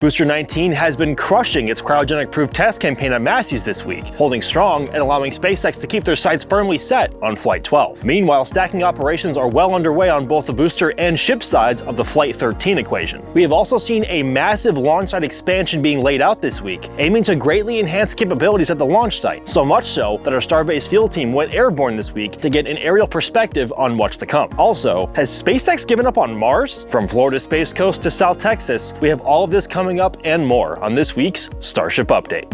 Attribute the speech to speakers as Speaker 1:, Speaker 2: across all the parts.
Speaker 1: Booster 19 has been crushing its cryogenic-proof test campaign at Massey's this week, holding strong and allowing SpaceX to keep their sights firmly set on Flight 12. Meanwhile, stacking operations are well underway on both the booster and ship sides of the Flight 13 equation. We have also seen a massive launch site expansion being laid out this week, aiming to greatly enhance capabilities at the launch site, so much so that our Starbase field team went airborne this week to get an aerial perspective on what's to come. Also, has SpaceX given up on Mars? From Florida Space Coast to South Texas, we have all of this coming up and more on this week's Starship Update.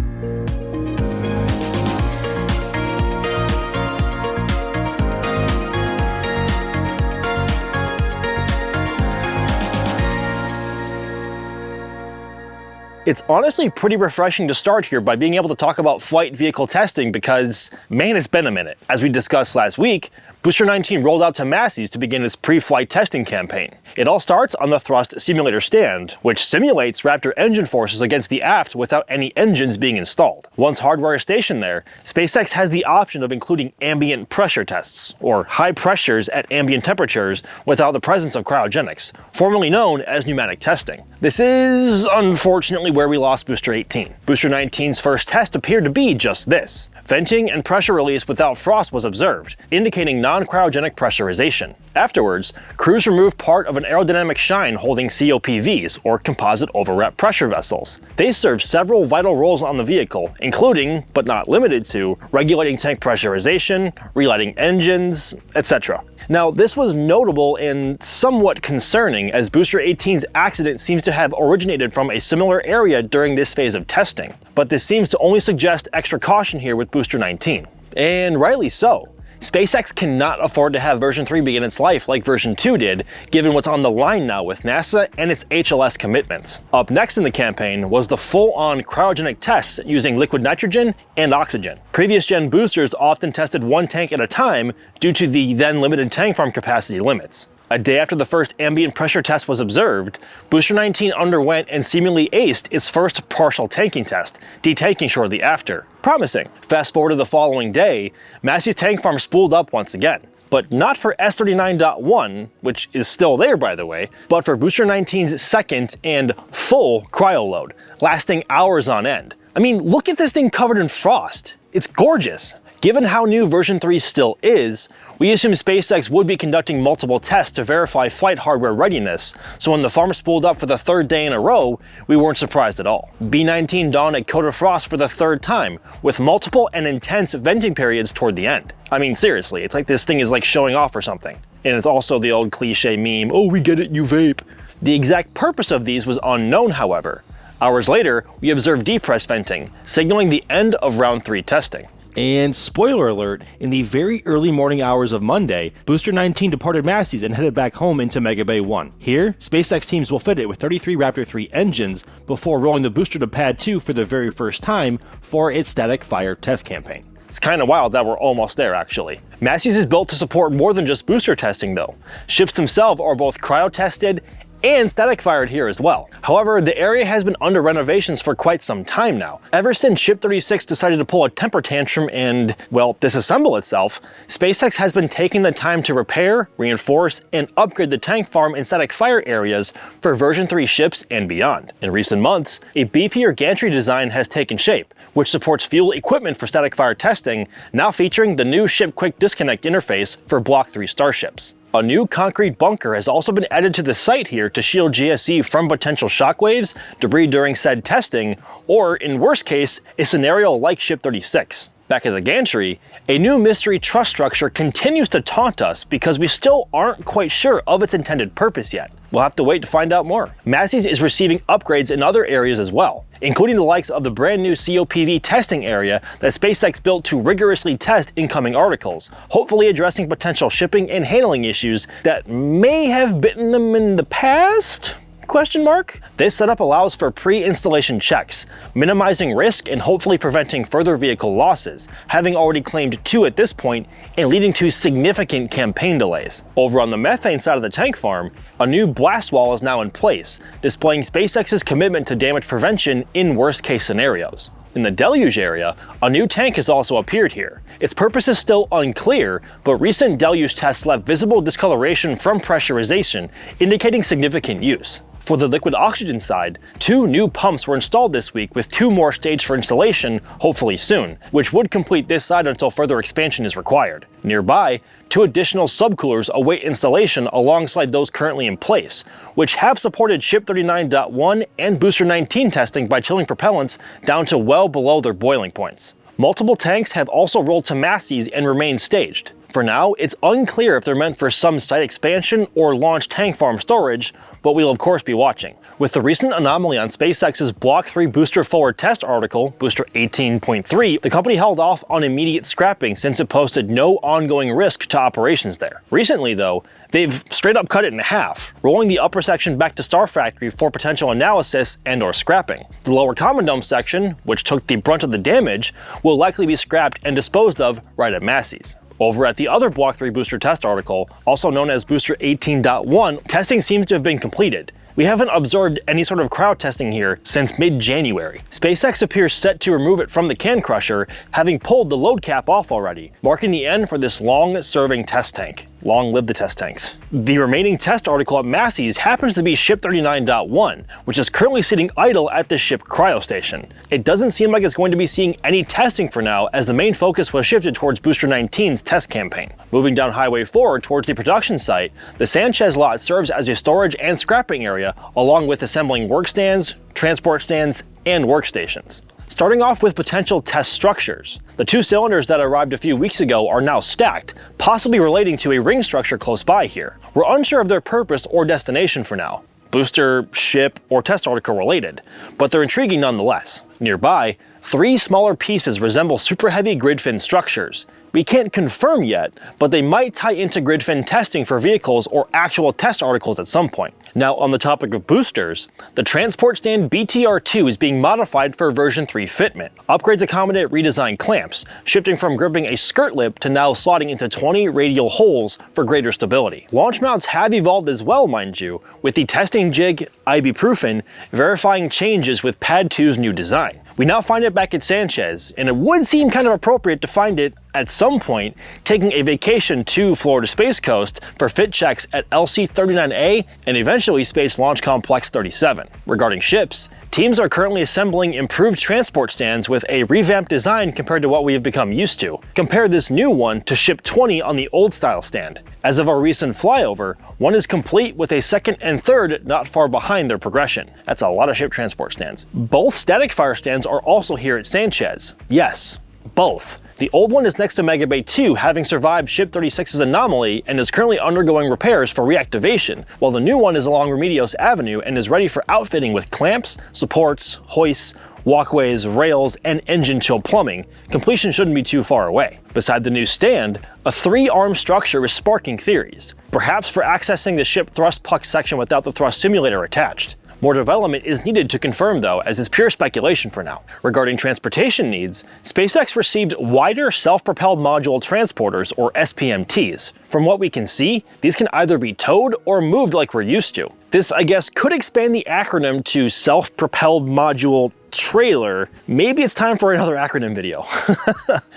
Speaker 1: It's honestly pretty refreshing to start here by being able to talk about flight vehicle testing because, man, it's been a minute. As we discussed last week, Booster 19 rolled out to Massey's to begin its pre-flight testing campaign. It all starts on the thrust simulator stand, which simulates Raptor engine forces against the aft without any engines being installed. Once hardware is stationed there, SpaceX has the option of including ambient pressure tests, or high pressures at ambient temperatures without the presence of cryogenics, formerly known as pneumatic testing. This is, unfortunately, where we lost Booster 18. Booster 19's first test appeared to be just this. Venting and pressure release without frost was observed, indicating non-cryogenic pressurization. Afterwards, crews removed part of an aerodynamic shine holding COPVs, or composite overwrap pressure vessels. They serve several vital roles on the vehicle, including, but not limited to, regulating tank pressurization, relighting engines, etc. Now, this was notable and somewhat concerning, as Booster 18's accident seems to have originated from a similar area during this phase of testing. But this seems to only suggest extra caution here with Booster 19. And rightly so. SpaceX cannot afford to have version 3 begin its life like version 2 did, given what's on the line now with NASA and its HLS commitments. Up next in the campaign was the full-on cryogenic tests using liquid nitrogen and oxygen. Previous gen boosters often tested one tank at a time due to the then limited tank farm capacity limits. A day after the first ambient pressure test was observed, Booster 19 underwent and seemingly aced its first partial tanking test, detanking shortly after. Promising. Fast forward to the following day, Massey's tank farm spooled up once again. But not for S39.1, which is still there by the way, but for Booster 19's second and full cryo load, lasting hours on end. I mean, look at this thing covered in frost. It's gorgeous. Given how new version 3 still is, we assume SpaceX would be conducting multiple tests to verify flight hardware readiness, so when the farm spooled up for the third day in a row, we weren't surprised at all. B-19 donned a coat of frost for the third time, with multiple and intense venting periods toward the end. I mean, seriously, it's like this thing is like showing off or something. And it's also the old cliche meme, oh, we get it, you vape. The exact purpose of these was unknown, however. Hours later, we observed depress venting, signaling the end of round 3 testing. And spoiler alert, in the very early morning hours of Monday, Booster 19 departed Massey's and headed back home into Gigabay 1. Here, SpaceX teams will fit it with 33 Raptor 3 engines before rolling the booster to Pad 2 for the very first time for its static fire test campaign. It's kind of wild that we're almost there, actually. Massey's is built to support more than just booster testing, though. Ships themselves are both cryo-tested and static fired here as well. However, the area has been under renovations for quite some time now. Ever since Ship 36 decided to pull a temper tantrum and, well, disassemble itself, SpaceX has been taking the time to repair, reinforce, and upgrade the tank farm and static fire areas for version 3 ships and beyond. In recent months, a beefier gantry design has taken shape, which supports fuel equipment for static fire testing, now featuring the new Ship Quick Disconnect interface for Block 3 starships. A new concrete bunker has also been added to the site here to shield GSE from potential shockwaves, debris during said testing, or in worst case, a scenario like Ship 36. Back at the gantry, a new mystery truss structure continues to taunt us because we still aren't quite sure of its intended purpose yet. We'll have to wait to find out more. Massey's is receiving upgrades in other areas as well, including the likes of the brand new COPV testing area that SpaceX built to rigorously test incoming articles, hopefully addressing potential shipping and handling issues that may have bitten them in the past? Question mark? This setup allows for pre-installation checks, minimizing risk and hopefully preventing further vehicle losses, having already claimed 2 at this point and leading to significant campaign delays. Over on the methane side of the tank farm, a new blast wall is now in place, displaying SpaceX's commitment to damage prevention in worst case scenarios. In the deluge area, a new tank has also appeared here. Its purpose is still unclear, but recent deluge tests left visible discoloration from pressurization, indicating significant use. For the liquid oxygen side, 2 new pumps were installed this week with 2 more staged for installation, hopefully soon, which would complete this side until further expansion is required. Nearby, 2 additional subcoolers await installation alongside those currently in place, which have supported Ship 39.1 and Booster 19 testing by chilling propellants down to well below their boiling points. Multiple tanks have also rolled to Massey's and remain staged. For now, it's unclear if they're meant for some site expansion or launch tank farm storage, but we'll of course be watching. With the recent anomaly on SpaceX's Block 3 booster forward test article, Booster 18.3, the company held off on immediate scrapping since it posted no ongoing risk to operations there. Recently though, they've straight up cut it in half, rolling the upper section back to Star Factory for potential analysis and/or scrapping. The lower common dome section, which took the brunt of the damage, will likely be scrapped and disposed of right at Massey's. Over at the other Block 3 booster test article, also known as Booster 18.1, testing seems to have been completed. We haven't observed any sort of crowd testing here since mid-January. SpaceX appears set to remove it from the can crusher, having pulled the load cap off already, marking the end for this long-serving test tank. Long live the test tanks. The remaining test article at Massey's happens to be Ship 39.1, which is currently sitting idle at the ship cryo station. It doesn't seem like it's going to be seeing any testing for now, as the main focus was shifted towards Booster 19's test campaign. Moving down Highway 4 towards the production site, the Sanchez lot serves as a storage and scrapping area, along with assembling work stands, transport stands, and workstations. Starting off with potential test structures. The 2 cylinders that arrived a few weeks ago are now stacked, possibly relating to a ring structure close by here. We're unsure of their purpose or destination for now. Booster, ship, or test article related, but they're intriguing nonetheless. Nearby, 3 smaller pieces resemble super heavy grid fin structures. We can't confirm yet, but they might tie into grid fin testing for vehicles or actual test articles at some point. Now, on the topic of boosters, the transport stand BTR2 is being modified for version 3 fitment. Upgrades accommodate redesigned clamps, shifting from gripping a skirt lip to now slotting into 20 radial holes for greater stability. Launch mounts have evolved as well, mind you, with the testing jig ibuprofen verifying changes with Pad 2's new design. We now find it back at Sanchez, and it would seem kind of appropriate to find it at some point taking a vacation to Florida Space Coast for fit checks at LC-39A and eventually Space Launch Complex 37. Regarding ships, teams are currently assembling improved transport stands with a revamped design compared to what we have become used to. Compare this new one to Ship 20 on the old style stand. As of our recent flyover, one is complete with a second and third not far behind their progression. That's a lot of ship transport stands. Both static fire stands are also here at Sanchez. Yes, both. The old one is next to Gigabay 2, having survived Ship 36's anomaly and is currently undergoing repairs for reactivation, while the new one is along Remedios Avenue and is ready for outfitting with clamps, supports, hoists, walkways, rails, and engine chill plumbing. Completion shouldn't be too far away. Beside the new stand, a 3-arm structure is sparking theories, perhaps for accessing the ship thrust puck section without the thrust simulator attached. More development is needed to confirm though, as it's pure speculation for now. Regarding transportation needs, SpaceX received wider self-propelled module transporters, or SPMTs. From what we can see, these can either be towed or moved like we're used to. This, I guess, could expand the acronym to self-propelled module trailer. Maybe it's time for another acronym video.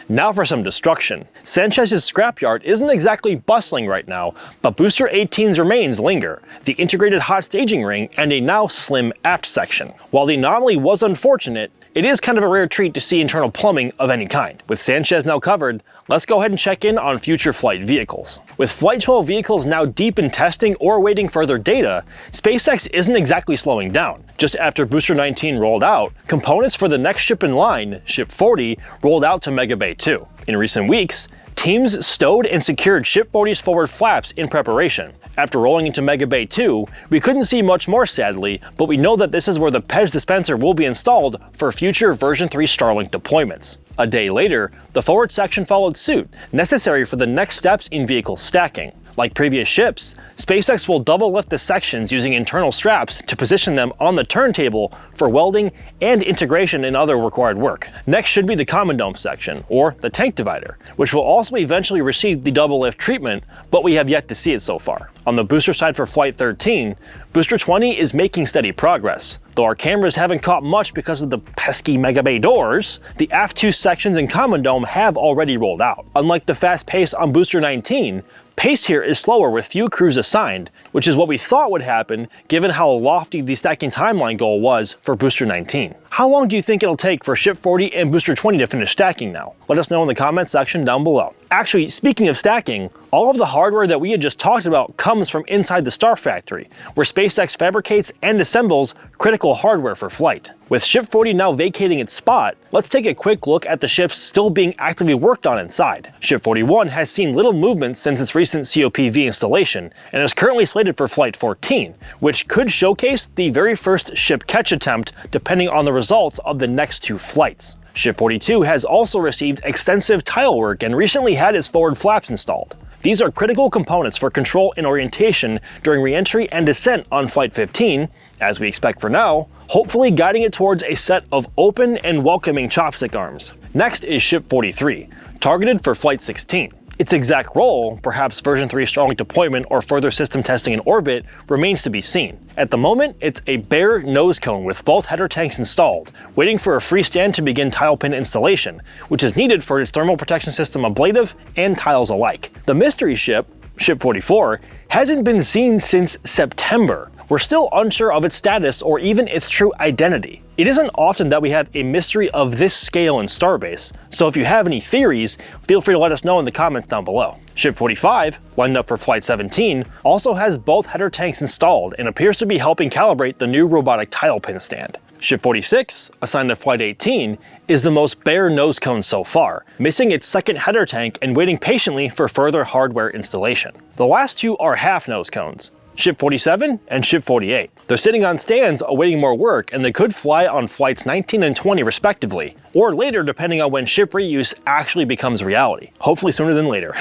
Speaker 1: Now for some destruction. Sanchez's scrapyard isn't exactly bustling right now, but Booster 18's remains linger, the integrated hot staging ring and a now slim aft section. While the anomaly was unfortunate, it is kind of a rare treat to see internal plumbing of any kind. With Sanchez now covered, let's go ahead and check in on future flight vehicles. With Flight 12 vehicles now deep in testing or awaiting further data, SpaceX isn't exactly slowing down. Just after Booster 19 rolled out, components for the next ship in line, Ship 40, rolled out to Gigabay 2. In recent weeks, teams stowed and secured Ship 40's forward flaps in preparation. After rolling into Gigabay 2, we couldn't see much more sadly, but we know that this is where the PEZ dispenser will be installed for future version 3 Starlink deployments. A day later, the forward section followed suit, necessary for the next steps in vehicle stacking. Like previous ships, SpaceX will double lift the sections using internal straps to position them on the turntable for welding and integration in other required work. Next should be the common dome section, or the tank divider, which will also eventually receive the double lift treatment, but we have yet to see it so far. On the booster side for Flight 13, Booster 20 is making steady progress. Though our cameras haven't caught much because of the pesky Mega Bay doors, the aft two sections and common dome have already rolled out. Unlike the fast pace on Booster 19, pace here is slower with few crews assigned, which is what we thought would happen given how lofty the stacking timeline goal was for Booster 19. How long do you think it'll take for Ship 40 and Booster 20 to finish stacking now? Let us know in the comments section down below. Actually, speaking of stacking, all of the hardware that we had just talked about comes from inside the Star Factory, where SpaceX fabricates and assembles critical hardware for flight. With Ship 40 now vacating its spot, let's take a quick look at the ships still being actively worked on inside. Ship 41 has seen little movement since its recent COPV installation, and is currently slated for Flight 14, which could showcase the very first ship catch attempt depending on the results of the next two flights. Ship 42 has also received extensive tile work and recently had its forward flaps installed. These are critical components for control and orientation during re-entry and descent on Flight 15, as we expect for now, hopefully guiding it towards a set of open and welcoming chopstick arms. Next is Ship 43, targeted for Flight 16. Its exact role, perhaps version 3 Starlink deployment or further system testing in orbit, remains to be seen. At the moment, it's a bare nose cone with both header tanks installed, waiting for a free stand to begin tile pin installation, which is needed for its thermal protection system ablative and tiles alike. The mystery ship, Ship 44, hasn't been seen since September. We're still unsure of its status or even its true identity. It isn't often that we have a mystery of this scale in Starbase, so if you have any theories, feel free to let us know in the comments down below. Ship 45, lined up for Flight 17, also has both header tanks installed and appears to be helping calibrate the new robotic tile pin stand. Ship 46, assigned to Flight 18, is the most bare nose cone so far, missing its second header tank and waiting patiently for further hardware installation. The last two are half nose cones, Ship 47 and Ship 48. They're sitting on stands awaiting more work, and they could fly on Flights 19 and 20 respectively, or later depending on when ship reuse actually becomes reality. Hopefully sooner than later.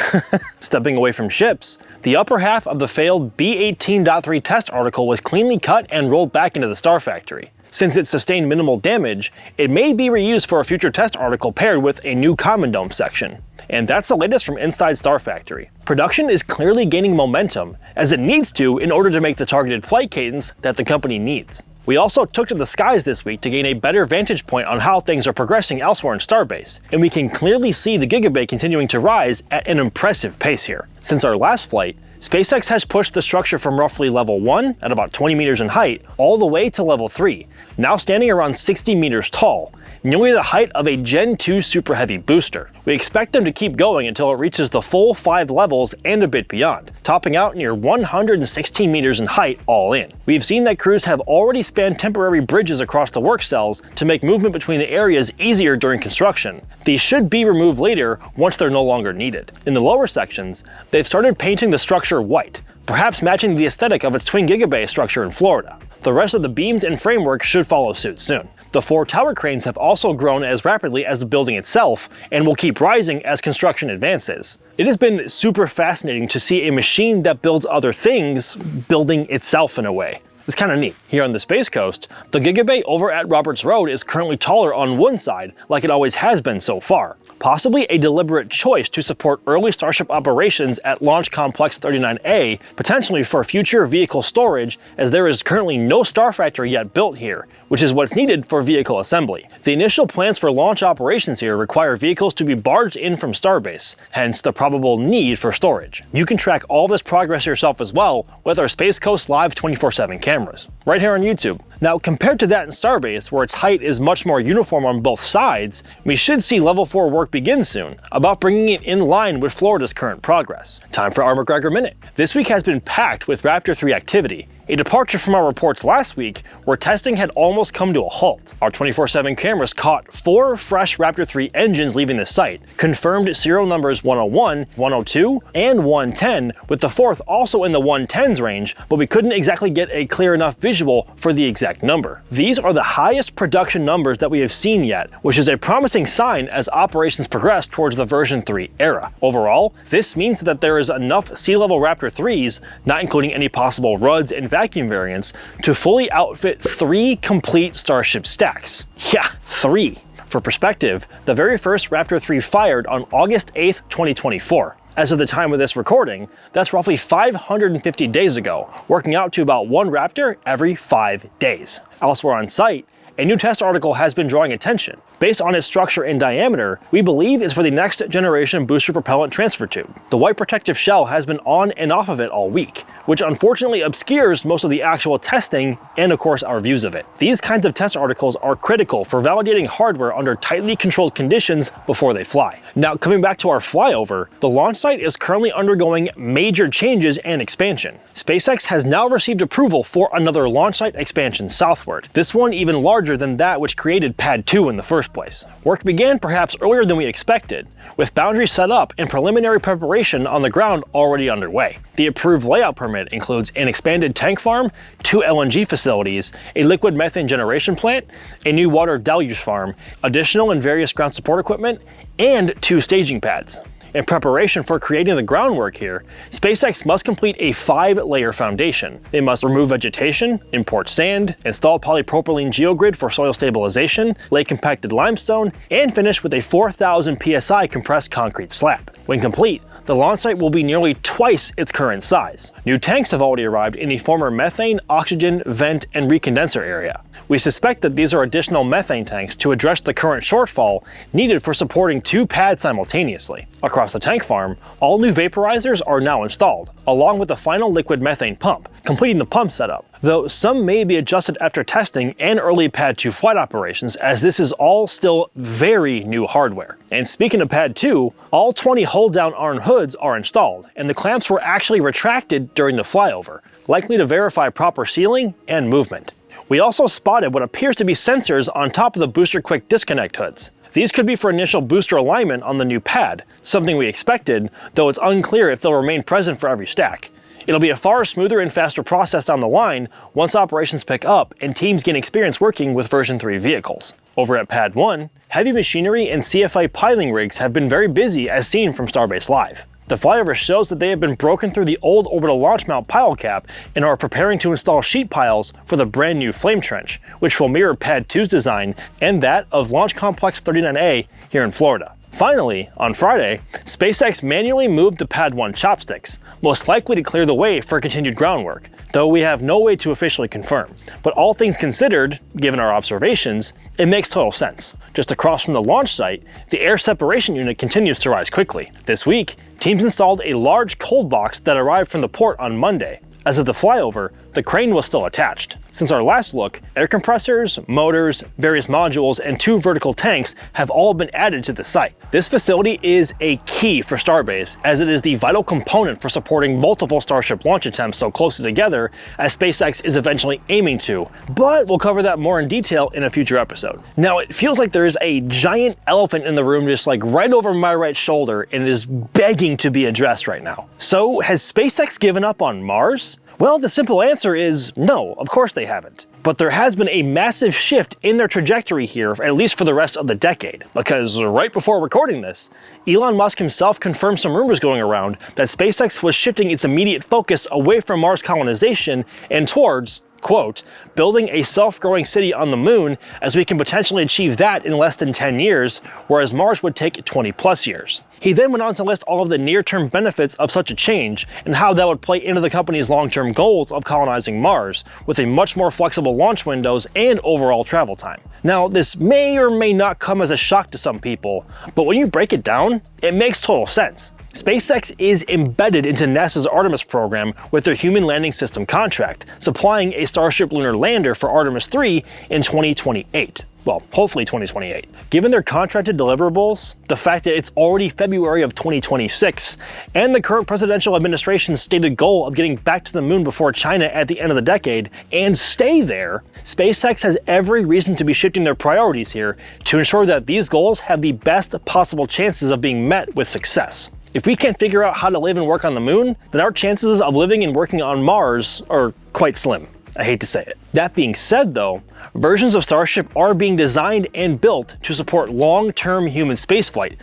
Speaker 1: Stepping away from ships, the upper half of the failed B-18.3 test article was cleanly cut and rolled back into the Star Factory. Since it sustained minimal damage, it may be reused for a future test article paired with a new common dome section. And that's the latest from inside Star Factory. Production is clearly gaining momentum, as it needs to in order to make the targeted flight cadence that the company needs. We also took to the skies this week to gain a better vantage point on how things are progressing elsewhere in Starbase, and we can clearly see the Gigabay continuing to rise at an impressive pace here. Since our last flight, SpaceX has pushed the structure from roughly level 1, at about 20 meters in height, all the way to level 3, now standing around 60 meters tall, nearly the height of a Gen 2 Super Heavy booster. We expect them to keep going until it reaches the full 5 levels and a bit beyond, topping out near 116 meters in height all in. We've seen that crews have already spanned temporary bridges across the work cells to make movement between the areas easier during construction. These should be removed later once they're no longer needed. In the lower sections, they've started painting the structure white, perhaps matching the aesthetic of its twin Gigabay structure in Florida. The rest of the beams and framework should follow suit soon. The 4 tower cranes have also grown as rapidly as the building itself, and will keep rising as construction advances. It has been super fascinating to see a machine that builds other things building itself in a way. It's kind of neat. Here on the Space Coast, the Gigabay over at Roberts Road is currently taller on one side, like it always has been so far. Possibly a deliberate choice to support early Starship operations at Launch Complex 39A, potentially for future vehicle storage, as there is currently no Star Factory yet built here, which is what's needed for vehicle assembly. The initial plans for launch operations here require vehicles to be barged in from Starbase, hence the probable need for storage. You can track all this progress yourself as well with our Space Coast Live 24/7 cameras, right here on YouTube. Now, compared to that in Starbase, where its height is much more uniform on both sides, we should see level 4 work begin soon, about bringing it in line with Florida's current progress. Time for our McGregor Minute. This week has been packed with Raptor 3 activity, a departure from our reports last week where testing had almost come to a halt. Our 24/7 cameras caught 4 fresh Raptor 3 engines leaving the site, confirmed serial numbers 101, 102, and 110, with the 4th also in the 110s range, but we couldn't exactly get a clear enough visual for the exact number. These are the highest production numbers that we have seen yet, which is a promising sign as operations progress towards the version 3 era. Overall, this means that there is enough sea-level Raptor 3s, not including any possible RUDs and vacuum variants, to fully outfit 3 complete Starship stacks. Yeah, 3. For perspective, the very first Raptor 3 fired on August 8th, 2024. As of the time of this recording, that's roughly 550 days ago, working out to about 1 Raptor every 5 days. Elsewhere on site, a new test article has been drawing attention. Based on its structure and diameter, we believe it's for the next generation booster propellant transfer tube. The white protective shell has been on and off of it all week, which unfortunately obscures most of the actual testing and of course our views of it. These kinds of test articles are critical for validating hardware under tightly controlled conditions before they fly. Now, coming back to our flyover, the launch site is currently undergoing major changes and expansion. SpaceX has now received approval for another launch site expansion southward, this one even larger than that which created Pad 2 in the first place. Work began perhaps earlier than we expected, with boundaries set up and preliminary preparation on the ground already underway. The approved layout permit includes an expanded tank farm, 2 LNG facilities, a liquid methane generation plant, a new water deluge farm, additional and various ground support equipment, and 2 staging pads. In preparation for creating the groundwork here, SpaceX must complete a 5-layer foundation. They must remove vegetation, import sand, install polypropylene geogrid for soil stabilization, lay compacted limestone, and finish with a 4,000 psi compressed concrete slab. When complete, the launch site will be nearly twice its current size. New tanks have already arrived in the former methane, oxygen, vent, and recondenser area. We suspect that these are additional methane tanks to address the current shortfall needed for supporting 2 pads simultaneously. Across the tank farm, all new vaporizers are now installed, along with the final liquid methane pump, completing the pump setup, though some may be adjusted after testing and early Pad 2 flight operations, as this is all still very new hardware. And speaking of Pad 2, all 20 hold-down iron hoods are installed, and the clamps were actually retracted during the flyover, likely to verify proper sealing and movement. We also spotted what appears to be sensors on top of the booster quick disconnect hoods. These could be for initial booster alignment on the new pad, something we expected, though it's unclear if they'll remain present for every stack. It'll be a far smoother and faster process down the line once operations pick up and teams gain experience working with version 3 vehicles. Over at Pad 1, heavy machinery and CFI piling rigs have been very busy as seen from Starbase Live. The flyover shows that they have been broken through the old orbital launch mount pile cap and are preparing to install sheet piles for the brand new flame trench, which will mirror Pad 2's design and that of Launch Complex 39A here in Florida. Finally, on Friday, SpaceX manually moved the Pad 1 chopsticks, most likely to clear the way for continued groundwork, though we have no way to officially confirm. But all things considered, given our observations, it makes total sense. Just across from the launch site, the air separation unit continues to rise quickly. This week, teams installed a large cold box that arrived from the port on Monday. As of the flyover, the crane was still attached. Since our last look, air compressors, motors, various modules, and 2 vertical tanks have all been added to the site. This facility is a key for Starbase, as it is the vital component for supporting multiple Starship launch attempts so closely together as SpaceX is eventually aiming to, but we'll cover that more in detail in a future episode. Now, it feels like there is a giant elephant in the room just like right over my right shoulder, and it is begging to be addressed right now. So, has SpaceX given up on Mars? Well, the simple answer is no, of course they haven't. But there has been a massive shift in their trajectory here, at least for the rest of the decade. Because right before recording this, Elon Musk himself confirmed some rumors going around that SpaceX was shifting its immediate focus away from Mars colonization and towards, quote, building a self-growing city on the moon, as we can potentially achieve that in less than 10 years, whereas Mars would take 20 plus years. He then went on to list all of the near-term benefits of such a change and how that would play into the company's long-term goals of colonizing Mars, with a much more flexible launch windows and overall travel time. Now, this may or may not come as a shock to some people, but when you break it down, it makes total sense. SpaceX is embedded into NASA's Artemis program with their Human Landing System contract, supplying a Starship lunar lander for Artemis 3 in 2028. well, hopefully 2028. Given their contracted deliverables, the fact that it's already February of 2026, and the current presidential administration's stated goal of getting back to the moon before China at the end of the decade and stay there, SpaceX has every reason to be shifting their priorities here to ensure that these goals have the best possible chances of being met with success. If we can't figure out how to live and work on the moon, then our chances of living and working on Mars are quite slim. I hate to say it. That being said though, versions of Starship are being designed and built to support long-term human spaceflight.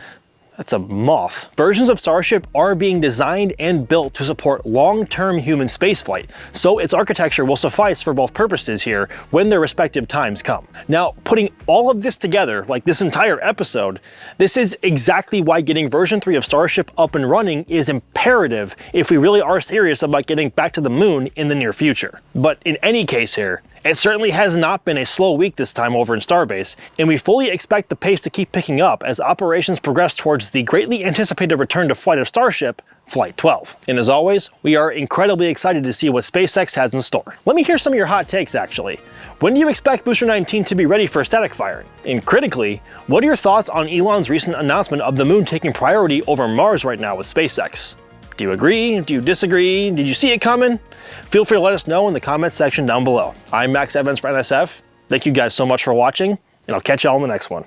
Speaker 1: That's a moth. Versions of Starship are being designed and built to support long-term human spaceflight, so its architecture will suffice for both purposes here when their respective times come. Now, putting all of this together, like this entire episode, this is exactly why getting version 3 of Starship up and running is imperative if we really are serious about getting back to the moon in the near future. But in any case here, it certainly has not been a slow week this time over in Starbase, and we fully expect the pace to keep picking up as operations progress towards the greatly anticipated return to flight of Starship, Flight 12. And as always, we are incredibly excited to see what SpaceX has in store. Let me hear some of your hot takes actually. When do you expect Booster 19 to be ready for static firing? And critically, what are your thoughts on Elon's recent announcement of the moon taking priority over Mars right now with SpaceX? Do you agree? Do you disagree? Did you see it coming? Feel free to let us know in the comments section down below. I'm Max Evans for NSF. Thank you guys so much for watching, and I'll catch y'all in the next one.